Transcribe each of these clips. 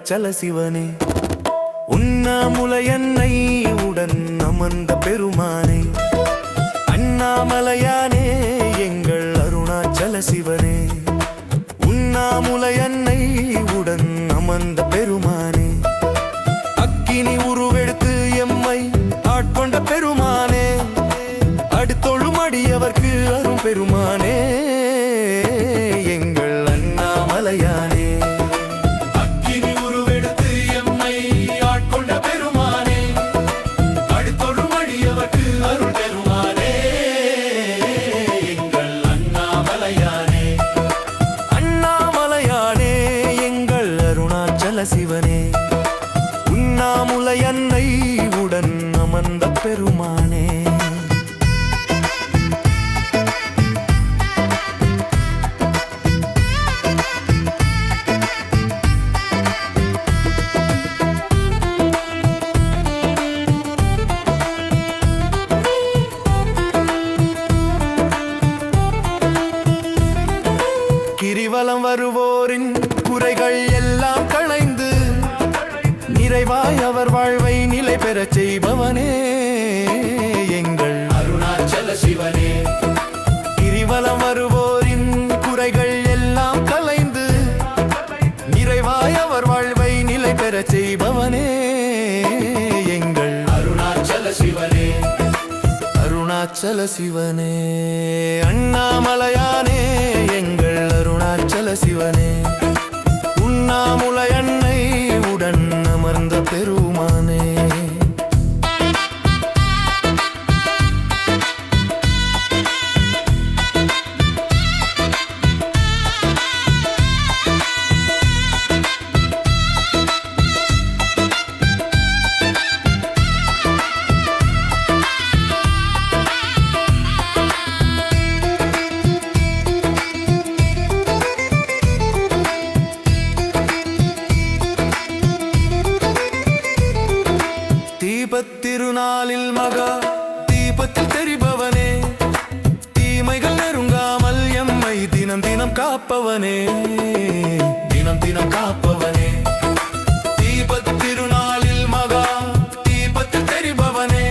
அருணாச்சல சிவனே, உண்ணாமுலையன்னை உடன் அமர்ந்த பெருமானே, அண்ணாமலையானே எங்கள் அருணாச்சல சிவனே, உண்ணாமுலையன்னை உடன் அமர்ந்த பெருமானே, அக்கினி உருவெடுத்து எம்மை ஆட்கொண்ட பெருமானே, அடுத்தொழும் அடியவர்க்கு அரும் பெருமானே, எங்கள் அண்ணாமலையானே. அக்கினி உருவெடுத்து எம்மை ஆட்கொண்ட பெருமானே, அடுத்தொழும் அடியவர்க்கு அருள் பெருமானே, எங்கள் அண்ணாமலையானே. அண்ணாமலையானே எங்கள் அருணாச்சல சிவனே, உண்ணாமுலையன்னை உடன் அமர்ந்த பெருமானே. கிரிவலம் வருவோரின் குறைகள் எல்லாம் களைந்து நிறைவாய் அவர் வாழ்வை நிலை பெறச் செய்பவனே, எங்கள் அருணாச்சல சிவனே. கிரிவலம் வருவோரின் குறைகள் எல்லாம் களைந்து நிறைவாய் அவர் வாழ்வை நிலை பெறச் செய்பவனே, எங்கள் அருணாச்சல சிவனே. அருணாச்சல சிவனே, அண்ணாமலையானே எங்கள் அருணாச்சல சிவனே, உண்ணாமுலையன்னை உடன் அமர்ந்த பெருமானே. தீபத்திருநாளில் மகா தீபத்தில் தெரிபவனே, தீமைகள் நெருங்காமல் எம்மை தினம் தினம் காப்பவனே, தினம் தினம் காப்பவனே. தீபத்திருநாளில் மகா தீபத்தில் தெரிபவனே,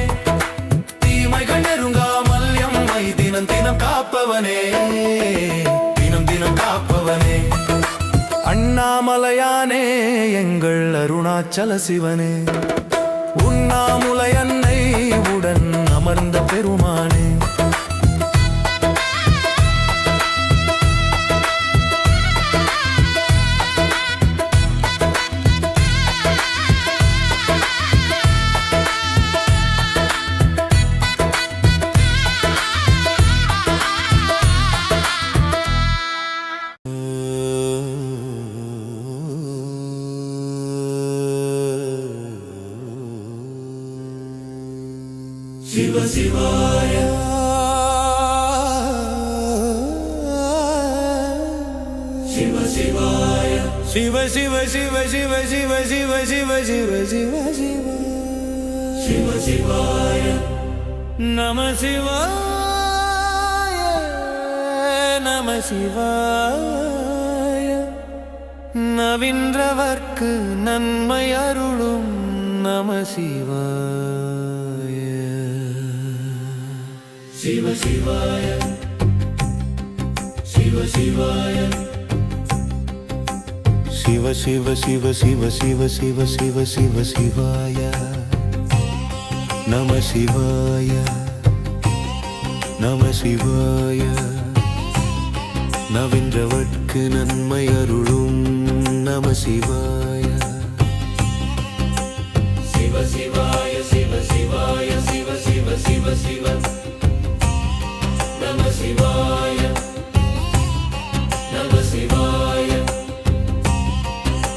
தீமைகள் நெருங்காமல் எம்மை தினம் தினம் காப்பவனே, தினம் தினம் காப்பவனே. அண்ணாமலையானே எங்கள் அருணாச்சல சிவனே, உண்ணாமுலையன்னை உடன் அமர்ந்த பெருமானே. சிவ சிவாய சிவ சிவாய சிவ சிவ சிவ சிவ சிவ சிவ சிவ சிவ சிவ சிவ சிவ சிவாய நம சிவாய நம சிவாய நவின்றவர்க்கு நன்மை அருளும் நம சிவாய. சிவ சிவாய சிவ சிவாய சிவ சிவ சிவ சிவ சிவ சிவ சிவ சிவ சிவாய நம சிவாய நம சிவாய நவின்றவர்க்கு நன்மை அருளும் நம சிவாய. சிவ சிவாய சிவ சிவாய சிவ சிவ சிவ சிவ நம சிவாய நம சிவாய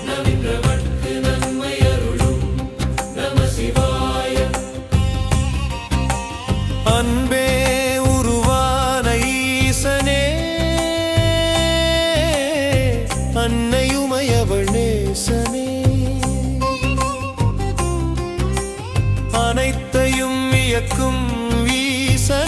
நவின்றவர்க்கு நன்மை அருளும் நம சிவாய. அன்பே உருவான ஈசனே, அன்னையுமையவள் நேசனே, அனைத்தையும் இயக்கும் ஈசனே,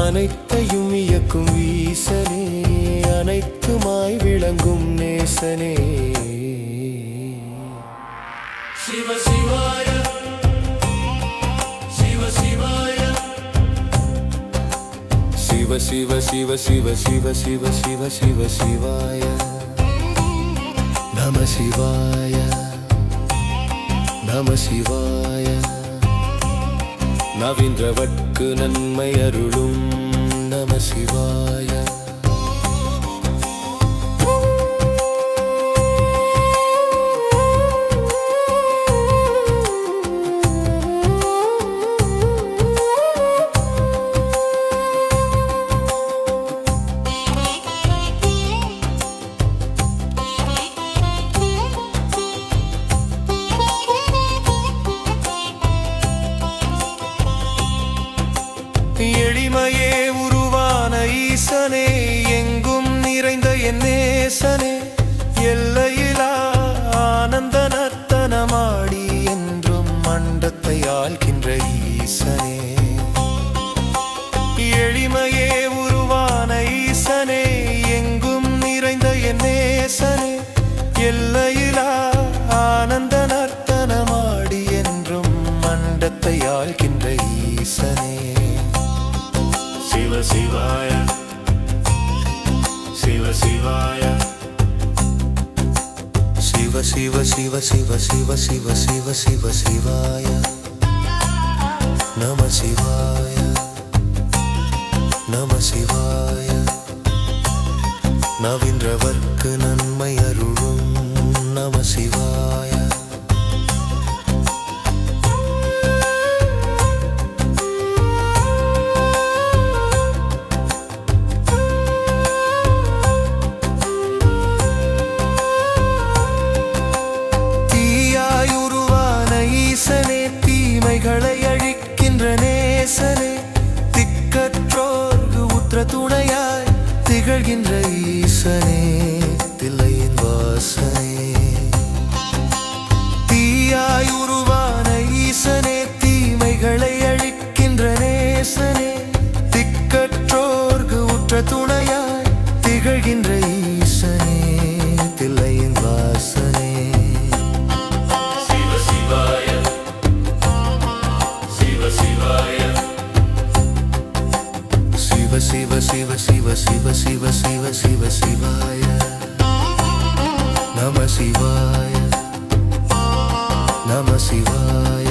அனைத்தையும் இயக்கும் ஈசனே, அனைத்துமாய் விளங்கும் நேசனே. சிவ சிவாய சிவ சிவாய சிவ சிவ சிவ சிவ சிவ சிவ சிவ சிவ சிவாய நம சிவாய நம சிவாய. நவீன்றவர்க்கு நன்மை அருளும் நம சிவாய. எளிமையே உருவான ஈசனே, எங்கும் நிறைந்த என் நேசனே, எல்லையிலா ஆனந்த நர்த்தனமாடி என்றும் மண்டத்தை ஆள்கின்ற ஈசனே. எளிமையே உருவான ஈசனே, எங்கும் நிறைந்த என் நேசனே, எல்லையிலா ஆனந்த நர்த்தனமாடி என்றும் மண்டத்தை ஆள்கின்ற ஈசனே. சிவ சிவாய சிவ சிவாய சிவ சிவ சிவ சிவ சிவ சிவ சிவ சிவ சிவாய நம சிவாய நம சிவாய. நவீன்றவர்க்கு நன்மை அருளும் நம சிவாய. தீமைகளை அழிக்கின்ற நேசனே, திக்கற்றோர்க்கு உற்ற துணையாய் திகழ்கின்ற ஈசனே, தில்லையின் வாசனே. தீயாய் உருவான ஈசனே, தீமைகளை அழிக்கின்ற நேசனே, திக்கற்றோர்க்கு உற்ற துணையாய் திகழ்கின்ற ஈசனே, தில்லையின் வாசனே. சிவ சிவ சிவ சிவ சிவ சிவ சிவ சிவாய நம சிவாய நம சிவாய.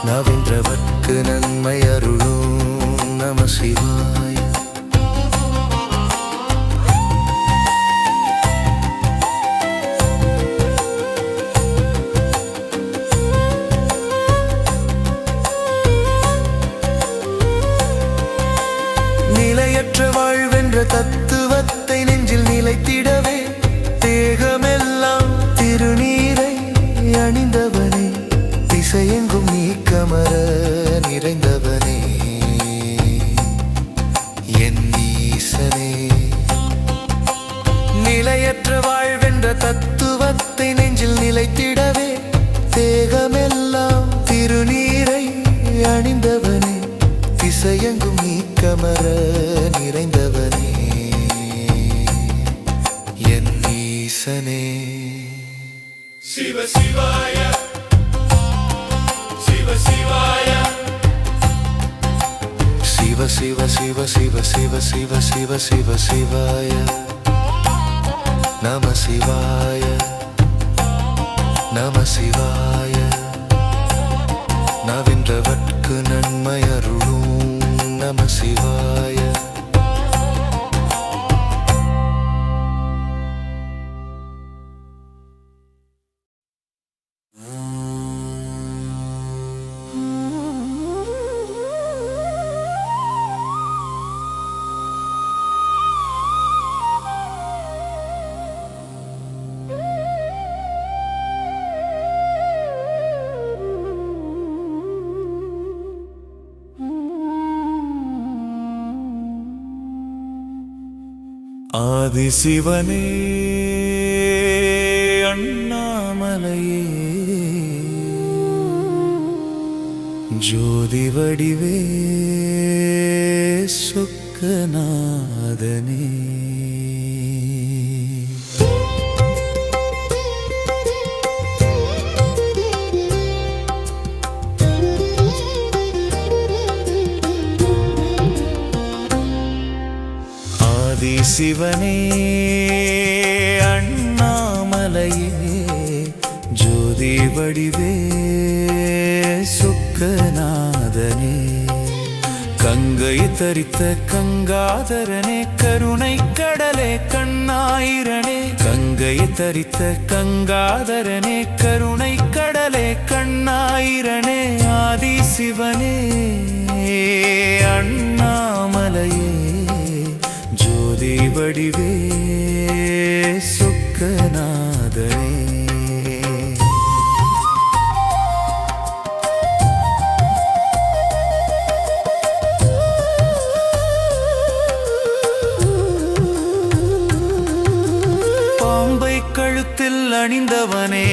நவீன்றவர்க்கு நன்மை அருளும் நம சிவாய. நிலையற்ற வாழ்வென்ற தத்துவத்தை நெஞ்சில் நிலைத்திடவே, தேகமெல்லாம் திருநீரை அணிந்தவனே, திசையெங்கும் நீக்கமர நிறைந்தவனே, என் ஈசனே. நிலையற்ற வாழ்வென்ற தத்துவத்தை நெஞ்சில் நிலைத்திடவே, தேகமெல்லாம் திருநீரை அணிந்தவனே, திசையெங்கும் நீக்கமர நிறைந்தவனே, என் ஈசனே. சிவ சிவாய சிவ சிவாய சிவ சிவ சிவ சிவ சிவ சிவ சிவ சிவ சிவாய நம சிவாய நம சிவாய. நவீன்றவர்க்கு நன்மை அருளும் நம சிவாய. ஆதிசிவனே அண்ணாமலையே, ஜோதி வடிவே சொக்கநாதனே. சிவனே அண்ணாமலையே ஜோதி வடிவே சொக்கநாதனே. கங்கை தரித்த கங்காதரனே கருணை கடலே கண்ணாயிரனே. கங்கை தரித்த கங்காதரனே கருணை கடலே கண்ணாயிரனே. ஆதி சிவனே அண்ணாமலையே ஜோதி வடிவே சொக்கநாதனே. பாம்பை கழுத்தில் அணிந்தவனே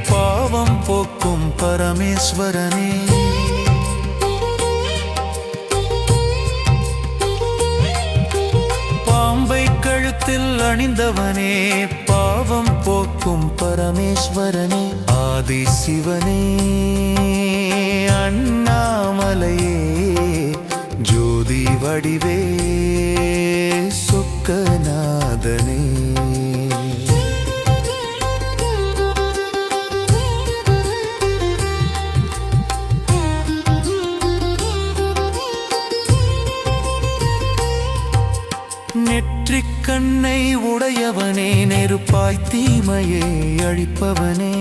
பாவம் போக்கும் பரமேஸ்வரனே. அணிந்தவனே பாவம் போக்கும் பரமேஸ்வரனே. ஆதி சிவனே அண்ணாமலையே ஜோதி வடிவே சொக்கநாதனே. நெற்றிக் கண்ணை உடையவனே நெருப்பாய் தீமையை அழிப்பவனே.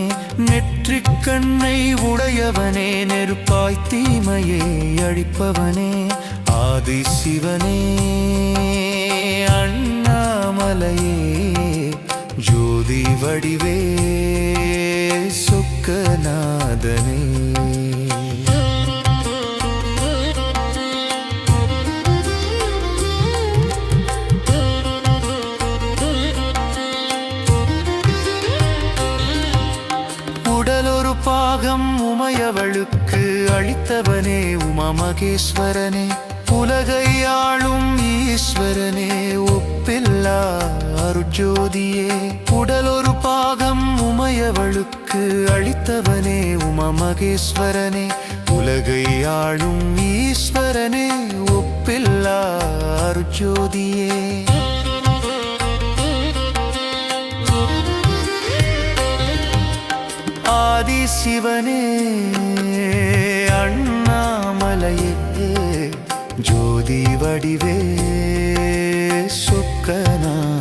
நெற்றிக் கண்ணை உடையவனே நெருப்பாய் தீமையை அழிப்பவனே. ஆதி சிவனே அண்ணாமலையே ஜோதி வடிவே சொக்கநாதனே. பாகம் உமையவளுக்கு அளித்தவனே உமா மகேஸ்வரனே. உலகை ஆளும் ஈஸ்வரனே ஒப்பில்லா அருட்ஜோதியே. உடலொரு பாகம் உமையவளுக்கு அளித்தவனே உமா மகேஸ்வரனே. உலகை ஆளும் ஈஸ்வரனே ஒப்பில்லா அருட்ஜோதியே. ஆதி சிவனே அண்ணாமலையே ஜோதி வடிவே சொக்கநாதனே.